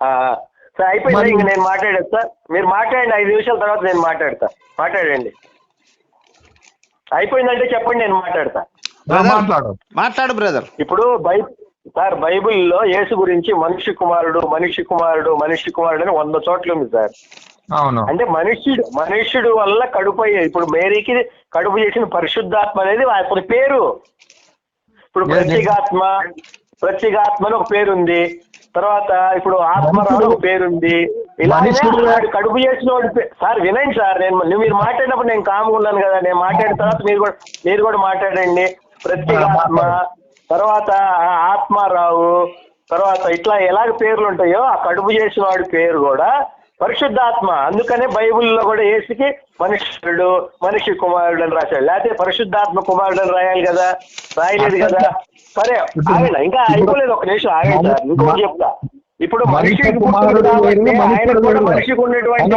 Sir అయిపోయింది, ఇంక నేను మాట్లాడేస్తా. మీరు మాట్లాడండి, 5 నిమిషాల తర్వాత నేను మాట్లాడతా. మాట్లాడండి. అయిపోయిందంటే చెప్పండి, నేను మాట్లాడతా. మాట్లాడు బ్రదర్. ఇప్పుడు సార్ బైబిల్లో యేసు గురించి మనిషి కుమారుడు మనిషి కుమారుడు మనిషి కుమారుడు అని 100 చోట్ల ఉంది సార్. అవును. అంటే మనుష్యుడు వల్ల కడుపు ఇప్పుడు మేరీకి కడుపు చేసిన పరిశుద్ధాత్మ అనేది అతని పేరు. ఇప్పుడు ప్రత్యేగాత్మ అని ఒక పేరు ఉంది. తర్వాత ఇప్పుడు ఆత్మరావు ఒక పేరుంది. ఇలా కడుపు చేసిన వాడు సార్ వినండి సార్, మీరు మాట్లాడినప్పుడు నేను కామ్గా ఉన్నాను కదా, నేను మాట్లాడిన తర్వాత మీరు కూడా మాట్లాడండి. ప్రత్యేగాత్మ, తర్వాత ఆత్మారావు, తర్వాత ఇట్లా ఎలాగ పేర్లు ఉంటాయో ఆ కడుపు చేసిన వాడి పేరు కూడా పరిశుద్ధాత్మ. అందుకనే బైబిల్లో కూడా యేసుకి మనుష్యుడు మనిషి కుమారుడు అని రాశాడు. లేకపోతే పరిశుద్ధాత్మ కుమారుడు అని రాయాలి కదా, రాయలేదు కదా. సరే ఆగండి, ఇంకా అయిపోలేదు, ఒక నిమిషం ఆగండి సార్, ఇంకోటి చెప్తా. ఇప్పుడు మనిషికి పుట్టినటువంటి మనిషికి ఉన్నటువంటి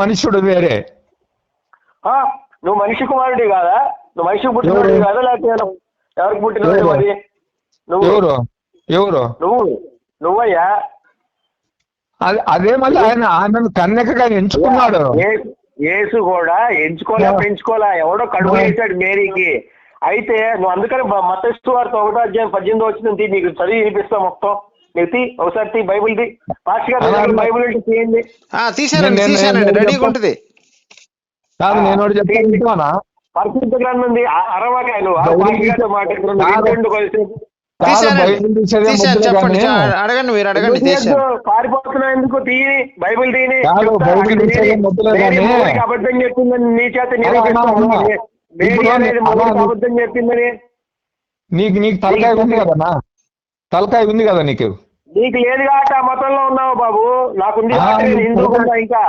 మనుషుడు వేరే. నువ్వు మనిషి కుమారుడి కాదా? నువ్వు మనిషికి పుట్టినవాడు కాదా? లేకపోతే ఎవరికి పుట్టినవాడు? మరి ఎవరు నువ్వయ్యా. అదే మళ్ళీ ఆయన కన్యకగా ఎంచుకున్నాడు. యేసు కూడా పెంచుకోలే, ఎవడో కడుపు వేశాడు మేరీకి. అయితే నువ్వు అందుకని మత్తయి సువార్త 1వ అధ్యాయం 18వ వచనం నీకు చదివి వినిపిస్తా మొత్తం. నీకు ఒకసారి బైబిల్ పాస్టర్ గారు బైబిల్ తీయండి. రెడీగా ఉంటుంది. కాదు, నేను చెప్తాను, పరిశుద్ధ గ్రంథం ఉంది. అరవకాయలు అడగండి, మీరు అడగండి. పారిపోతున్నా ఎందుకు? తీని బైబిల్ తీని. అబద్ధం చెప్పిందని నీ చేత అబద్ధం చెప్పిందని. నీకు తలకాయ ఉంది కదా, తలకాయ ఉంది కదా నీకు లేదు కాబట్టి ఆ మతంలో ఉన్నావు బాబు. నాకుంది హిందూకుందా ఇంకా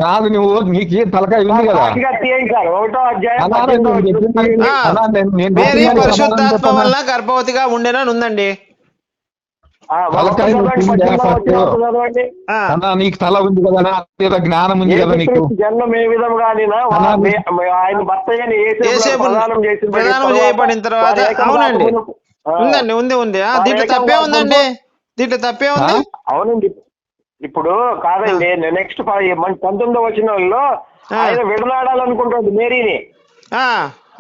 కాదు, నువ్వు నీకు తలకాయ ఉంది కదా. 1వ అధ్యాయం పరిశుద్ధాత్మ వల్ల గర్భవతిగా ఉండేనని ఉందండి. నీకు తల ఉంది కదా, జ్ఞానం ఉంది కదా నీకు. జన్మం ఏ విధంగా ఆయన భర్త ప్రదానం చేయబడిన తర్వాత. అవునండి, ఉందండి, ఉంది. దీంట్లో తప్పే ఉందండి, దీంట్లో తప్పే ఉంది. అవునండి. ఇప్పుడు కాదండి, నెక్స్ట్ 19వ వచనంలో ఆయన విడనాడాలనుకుంటాడు మేరీని.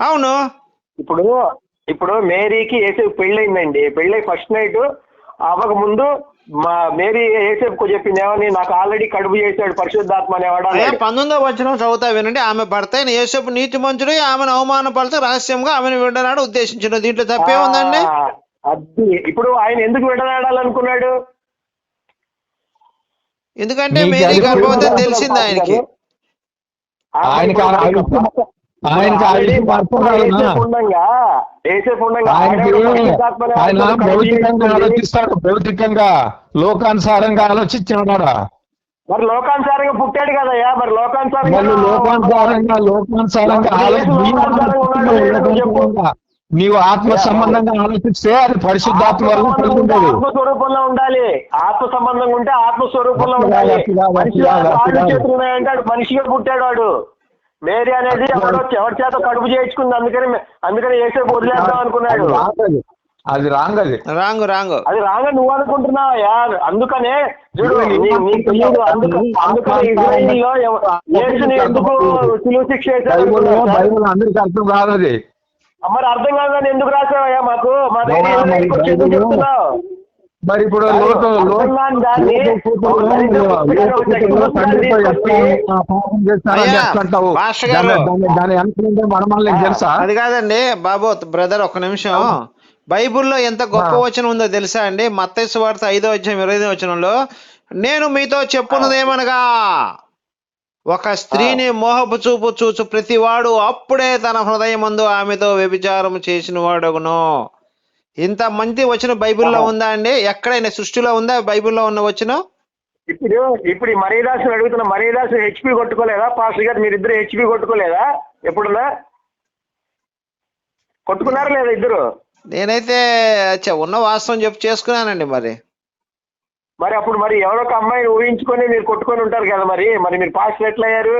అవును. ఇప్పుడు మేరీకి యేసేపు పెళ్ళయిందండి. పెళ్ళై ఫస్ట్ నైట్ అవ్వక ముందు మేరీ యేసేపుకు చెప్పింది ఏమని? నాకు ఆల్రెడీ కడుపు చేశాడు పరిశుద్ధాత్మ అనేవాడు. 19వ వచనం చదువుతా వినండి. ఆమె భర్త అయిన యేసేపు నీతి మంచుడు, ఆమెను అవమానపడుతూ రహస్యంగా ఆమెను విడనాడు ఉద్దేశించిన. దీంట్లో తప్పే ఉందండి. అది ఇప్పుడు ఆయన ఎందుకు విడనాడాలనుకున్నాడు? ఎందుకంటే మేరీ గర్భవతి తెలిసింది ఆయనకి. ఆలోచిస్తాడు భౌతికంగా, లోకానుసారంగా ఆలోచించాడా? మరి లోకానుసారంగా పుట్టాడు కదయ్యా. మరి లోకానుసారంగా నీవు ఆత్మ సంబంధంగా ఆలోచిస్తే అది పరిశుద్ధాత్మ వల్ల ఆత్మస్వరూపంలో ఉండాలి. ఆత్మ సంబంధంగా ఉంటే ఆత్మస్వరూపంలో ఉండాలి. అంటాడు మనిషిగా పుట్టాడు వాడు. మేరీ అనేది ఎవరి చేత కడుపు చేయించుకుంది. అందుకని యేసేపు వదిలేద్దాం అనుకున్నాడు. అది రాంగ్. అది రాంగ్ నువ్వు అనుకుంటున్నావా? అందుకనే చూడు, అందుకని ఇజ్రాయిల్లో యేసుని ఎందుకు సిలువ శిక్ష చేశారు? అందరికీ అర్థం కాదు అది. మరి అర్థం కాదని ఎందుకు రాసావయ్యా మాకు? మా చెప్తున్నావు. మరి ఇప్పుడు తెలుసా? అది కాదండి బాబు, బ్రదర్ ఒక్క నిమిషం. బైబిల్లో ఎంత గొప్ప వచనం ఉందో తెలుసా అండి? మత్తయి సువార్త 5వ అధ్యాయం 25వ వచనంలో, నేను మీతో చెప్పున్నదేమనగా ఒక స్త్రీని మోహపు చూపు చూచు ప్రతివాడు అప్పుడే తన హృదయమందు ఆమెతో వ్యభిచారం చేసిన వాడును. ఇంత మంచి వచనం బైబిల్లో ఉందా అండి? ఎక్కడైనా సృష్టిలో ఉందా బైబిల్లో ఉన్న వచనం? ఇప్పుడు మరీదాసుని అడుగుతున్నా, మరీదాసు హెచ్పి కొట్టుకోలేదా? పాస్టర్ గారు మీరిద్దరు హెచ్పి కొట్టుకోలేదా? ఎప్పుడున్నా కొట్టుకున్నారా లేదా ఇద్దరు? నేనైతే ఉన్న వాస్తవం చేసుకున్నానండి. మరి అప్పుడు ఎవరో ఒక అమ్మాయిని ఊహించుకొని మీరు కొట్టుకొని ఉంటారు కదా. మరి మీరు పాస్టర్ ఎట్లా అయ్యారు?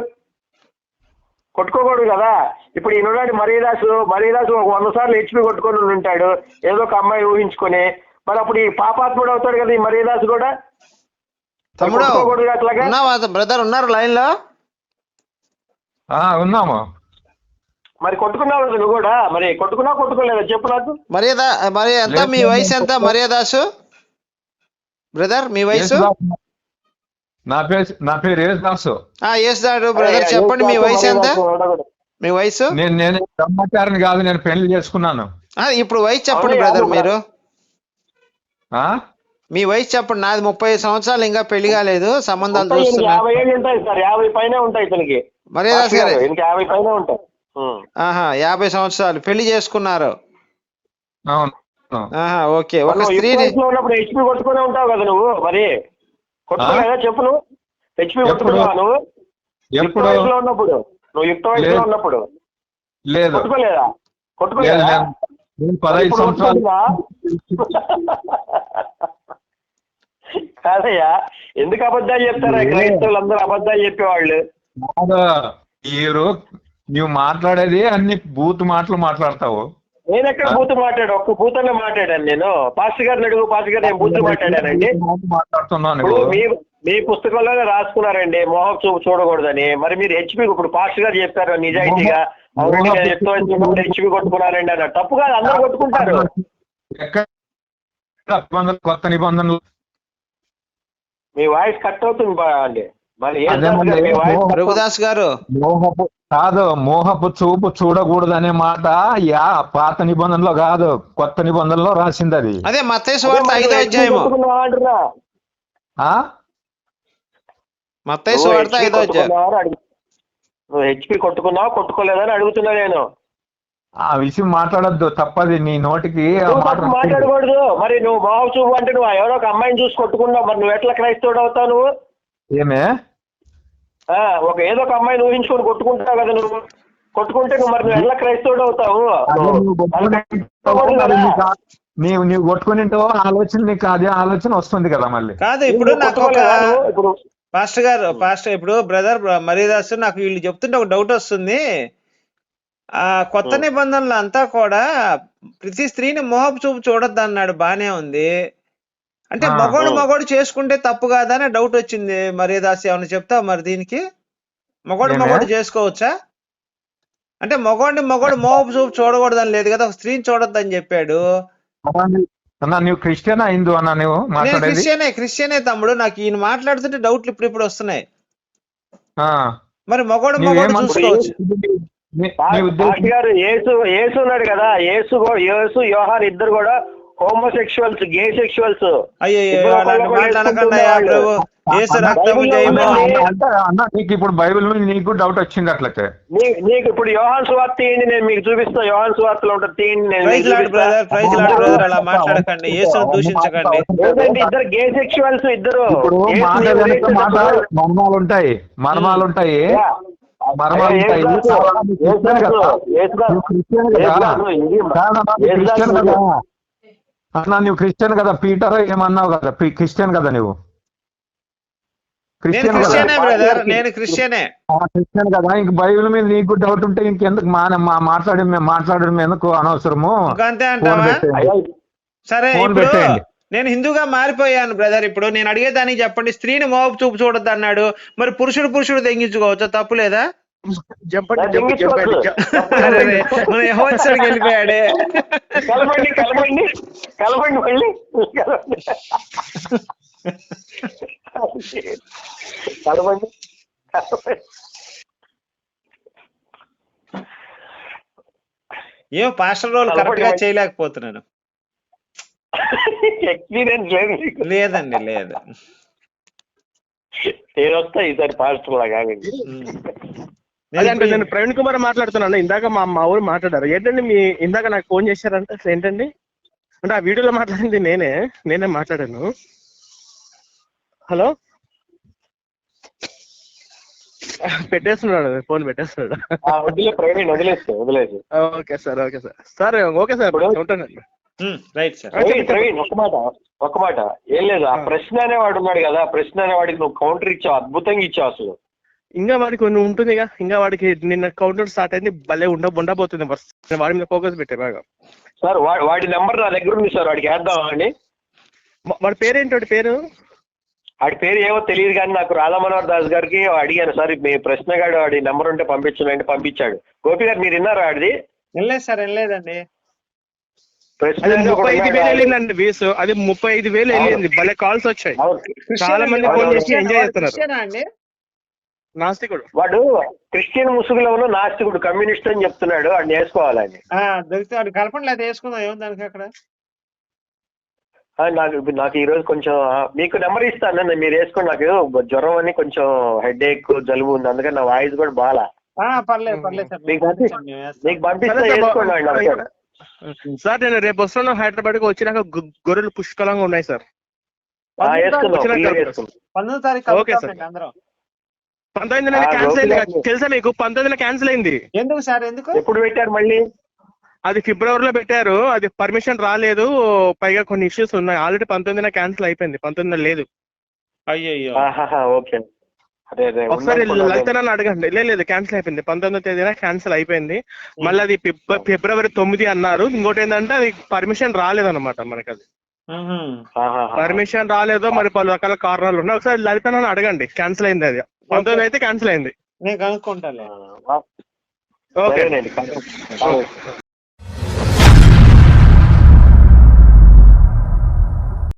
కొట్టుకోకూడదు కదా. ఇప్పుడు ఈనాడు మరీదాసు 100 సార్లు హెచ్పి కొట్టుకొని ఉంటాడు. ఏదో ఒక అమ్మాయి ఊహించుకొని మరి అప్పుడు ఈ పాపాత్ముడు అవుతాడు కదా ఈ మర్యాదాసు కూడా. తమ్ముడు కొట్టుకోకూడదు అట్లాగా. ఉన్నావా బ్రదర్? ఉన్నారు లైన్ లో? ఉన్నాము. మరి కొట్టుకున్నావు నువ్వు కూడా, మరి కొట్టుకున్నావు కొట్టుకోలేదా చెప్పు నాకు. మరి ఎంత మీ వయసు ఎంత మర్యాదాసు బ్రదర్? మీ వయసు? నా పేరు యేసుదాసు. యేసుదాసు బ్రదర్, చెప్పండి మీ వయసు ఎంత? మీ వయసు? నేను బ్రహ్మచారిని కాదు, నేను పెళ్లి చేసుకున్నాను. ఇప్పుడు వయసు చెప్పండి బ్రదర్ మీరు. మీ వయసు చెప్పండి. నాది 30 సంవత్సరాలు, ఇంకా పెళ్లి కాలేదు, సంబంధాలు చూస్తున్నా. 50 ఏళ్ళు ఉంటాయి సార్, 50 పైన ఉంటాయి ఇతనికి. మర్యాదాస్ గారు 50 పైన ఉంటాయి. 50 సంవత్సరాలు పెళ్లి చేసుకున్నారు. ఓకే. ఒక స్త్రీ ఉన్నప్పుడు హెచ్పి కొట్టుకునే ఉంటావు కదా నువ్వు, మరి కొట్టుకోలేదా చెప్పు. నువ్వు హెచ్పి కొట్టుకున్నావా నువ్వు యుక్త వయసులో ఉన్నప్పుడు? నువ్వు యుక్త వయసులో ఉన్నప్పుడు కొట్టుకోలేదా? కొట్టుకోలేదా? 15 సంవత్సరాలు కాదయ్యా, ఎందుకు అబద్ధాలు చెప్తారా క్రైస్తవులు అందరూ? అబద్ధాలు చెప్పేవాళ్ళు. నువ్వు మాట్లాడేది అన్ని బూత్ మాటలు మాట్లాడతావు. నేను ఎక్కడ బూత్ మాట్లాడు? ఒక్క బూతల్లో మాట్లాడాను నేను. పాస్టర్ గారిని అడుగు, పాస్టర్ గారు నేను బూత్ మాట్లాడానండి. మాట్లాడుతున్నాను. మీ పుస్తకంలోనే రాసుకున్నారండి మోహం చూపు చూడకూడదని. మరి మీరు హెచ్పి ఇప్పుడు పాస్టర్ గారు చెప్పారు నిజాయితీగా, అవునండి నేను ఎక్కువ హెచ్పి కొట్టుకున్నారండి అన్న. తప్పు కాదు, అందరూ కొట్టుకుంటారు. కొత్త నిబంధనలు మీ వాయిస్ కట్ అవుతుంది అండి. మరి రఘుదాస్ గారు కాదు, మోహపు చూపు చూడకూడదనే మాట పాత నిబంధనలో కాదు, కొత్త నిబంధనలో రాసింది అది. అదే మత్తయి సువార్త 5వ అధ్యాయము. మత్తయి సువార్త 5వ అధ్యాయం. నువ్వు హెచ్పి కొట్టుకున్నావు కొట్టుకోలేదని అడుగుతున్నా నేను. ఆ విషయం మాట్లాడద్దు, తప్పది. నీ నోటికి మాట్లాడకూడదు. మరి నువ్వు బాబు చూపు అంటే నువ్వు ఎవరో ఒక అమ్మాయిని చూసి కొట్టుకున్నావు, మరి నువ్వు ఎట్లా క్రైస్తవుడు అవుతావు? నువ్వు ఏమే ఏదో ఒక అమ్మాయిని ఊహించుకొని కొట్టుకుంటావు కదా నువ్వు. కొట్టుకుంటే నువ్వు మరి నువ్వు ఎట్లా క్రైస్తవుడు అవుతావు? నీవు కొట్టుకుని ఆలోచన, నీకు అదే ఆలోచన వస్తుంది కదా మళ్ళీ. కాదు, ఇప్పుడు నాకు ఇప్పుడు పాస్టర్ ఇప్పుడు బ్రదర్ మర్యాదాస్, నాకు వీళ్ళు చెప్తుంటే ఒక డౌట్ వస్తుంది. కొత్త నిబంధనలు అంతా కూడా ప్రతి స్త్రీని మోహపు చూపు చూడొద్దు అన్నాడు, బానే ఉంది. అంటే మగోడు చేసుకుంటే తప్పు కాదని డౌట్ వచ్చింది. మర్యాదాస్ ఏమన్నా చెప్తావు మరి దీనికి? మగోడు చేసుకోవచ్చా? అంటే మగోడు మోహపు చూపు చూడకూడదని లేదు కదా, ఒక స్త్రీని చూడొద్దని చెప్పాడు. నువ్వు క్రిస్టియన్ హిందూ అన్నా? నువ్వు క్రిస్టియనే తమ్ముడు. నాకు ఈయన మాట్లాడుతుంటే డౌట్లు ఇప్పుడు వస్తున్నాయి. మరి మగోడు చూసుకోవచ్చు. గారు యేసు ఉన్నాడు కదా, యేసు యోహాన్ ఇద్దరు కూడా హోమోసెక్షువల్స్, గే సెక్షువల్స్. నీకు ఇప్పుడు బైబిల్ మీద నీకు డౌట్ వచ్చింది అట్లయితే? నీకు ఇప్పుడు యోహాన్ సువార్త తీయండి, నేను మీకు చూపిస్తా. యోహాన్ సువార్తలో ఉంటుంది, తీయండి. అలా మాట్లాడకండి, యేసును దూషించకండి. ఇద్దరు గే సెక్షువల్స్, ఇద్దరు మర్మాలు ఉంటాయి. అన్నా నువ్వు క్రిస్టియన్ కదా, పీటర్ ఏమన్నావు కదా, క్రిస్టియన్ కదా నువ్వు? క్రిస్టియన్ కదా. ఇంక బైబిల్ మీద నీకు డౌట్ ఉంటే ఇంకెందుకు మాట్లాడడం ఎందుకు అనవసరము? సరే, నేను హిందూగా మారిపోయాను బ్రదర్. ఇప్పుడు నేను అడిగేదానికి చెప్పండి. స్త్రీని మోహపు చూపు చూడొద్దు అన్నాడు, మరి పురుషుడు తెంగించుకోవచ్చా? తప్పు లేదా? వెళ్ళిపోయాడే. కలపండి మళ్ళీ కలపండి. ఏం పాస్టర్ రోల్ కరెక్ట్ గా చేయలేకపోతున్నాను. ఎక్స్పీరియన్స్ లేదండి, లేదు. నేను వస్తా ఈసారి పాస్టర్ లాగా. అంటే నేను ప్రవీణ్ కుమార్ మాట్లాడుతున్నాను. ఇందాక మా ఊరు మాట్లాడారు. ఏంటండి మీ ఇందాక నాకు ఫోన్ చేశారంటే ఏంటండి? అంటే ఆ వీడియోలో మాట్లాడింది నేనే మాట్లాడాను. హలో, పెట్టేస్తున్నాడు, ఫోన్ పెట్టేస్తున్నాడు. Okay sir, okay sir. Sir okay sir, ఉంటానండి. Right sir. ప్రవీణ్ ఒక మాట ఏం లేదు. ఆ ప్రశ్న అనేవాడు ఉన్నాడు కదా, ప్రశ్న అనేవాడికి నువ్వు కౌంటర్ ఇచ్చావు, అద్భుతంగా ఇచ్చావు. అసలు ఇంకా వాడికి కొన్ని ఉంటుందిగా, ఇంకా వాడికి నిన్న కౌంటర్ స్టార్ట్ అయింది, భలే ఉండబోతుంది. వాడి మీద ఫోకస్ పెట్టే బాగా. సార్ వాడి నెంబర్ నా దగ్గర ఉంది సార్, వాడికి వేద్దామా అండి? వాడి పేరేంటి వాడి పేరు? వాడి పేరు ఏమో తెలియదు కానీ నాకు రాధా మనోహర్ దాస్ గారికి అడిగాను, సార్ మీ ప్రశ్నగాడు వాడి నెంబర్ ఉంటే పంపించండి, పంపించాడు. గోపి గారు మీరు విన్నారా వాడిది? వెళ్ళలేదు సార్, వెళ్ళలేదండి. ప్రశ్న అది అని ఒకడు 35,000 ఉన్నాడు. వెళ్ళిందండి వ్యూస్, అది 35,000 వెళ్ళింది. భలే కాల్స్ వచ్చాయి, అవును. చాలా మంది ఫోన్ చేసి ఎంజాయ్ చేస్తున్నారు. క్రిస్టియనా అండి? నాస్తికుడు. వాడు క్రిస్టియన్ ముసుగులో ఉన్న నాస్తికుడు, కమ్యూనిస్ట్ అని చెప్తున్నాడు. వాడిని వేసుకోవాలని. దొరికితే వాడు కలపండి, లేదా వేసుకుందాం, ఏముంది దానికి అక్కడ. నాకు ఈ రోజు కొంచెం మీకు నెంబర్ ఇస్తాను, మీరు వేసుకోండి. నాకు జ్వరం అని కొంచెం హెడేక్, జలుబు ఉంది, అందుకని నా వాయిస్ కూడా బాగా. పర్లేదు పర్లేదు సార్, మీకు పంపిస్తే వేసుకోండి వాడిని. సార్ నేను రేపు వస్తున్నాను హైదరాబాద్ కి, వచ్చినాక గొర్రెలు పుష్కలంగా ఉన్నాయి సార్. వేసుకుందాం. 19వ తారీఖు ఓకే సార్. అందరం 19న క్యాన్సిల్ అయింది తెలుసా మీకు? 19న క్యాన్సిల్ అయింది. ఎందుకు సార్? ఎందుకు? ఎప్పుడు పెట్టారు మళ్ళీ? అది ఫిబ్రవరిలో పెట్టారు, అది పర్మిషన్ రాలేదు, పైగా కొన్ని ఇష్యూస్ ఉన్నాయి. ఆల్రెడీ 19న క్యాన్సిల్ అయిపోయింది, 19న లేదు. అయ్యో. ఓకే. ఒకసారి లలితనని అడగండి. లేదు క్యాన్సిల్ అయిపోయింది, 19వ తేదీన క్యాన్సిల్ అయిపోయింది. మళ్ళీ అది ఫిబ్రవరి 9 అన్నారు. ఇంకోటి ఏంటంటే అది పర్మిషన్ రాలేదన్నమాట మనకి. అది పర్మిషన్ రాలేదో మరి పలు రకాల కారణాలు ఉన్నాయి. ఒకసారి లలితనని అడగండి, క్యాన్సిల్ అయింది. అది 19 అయితే క్యాన్సిల్ అయింది. నేను కనుక్కుంటాను. ఓకే.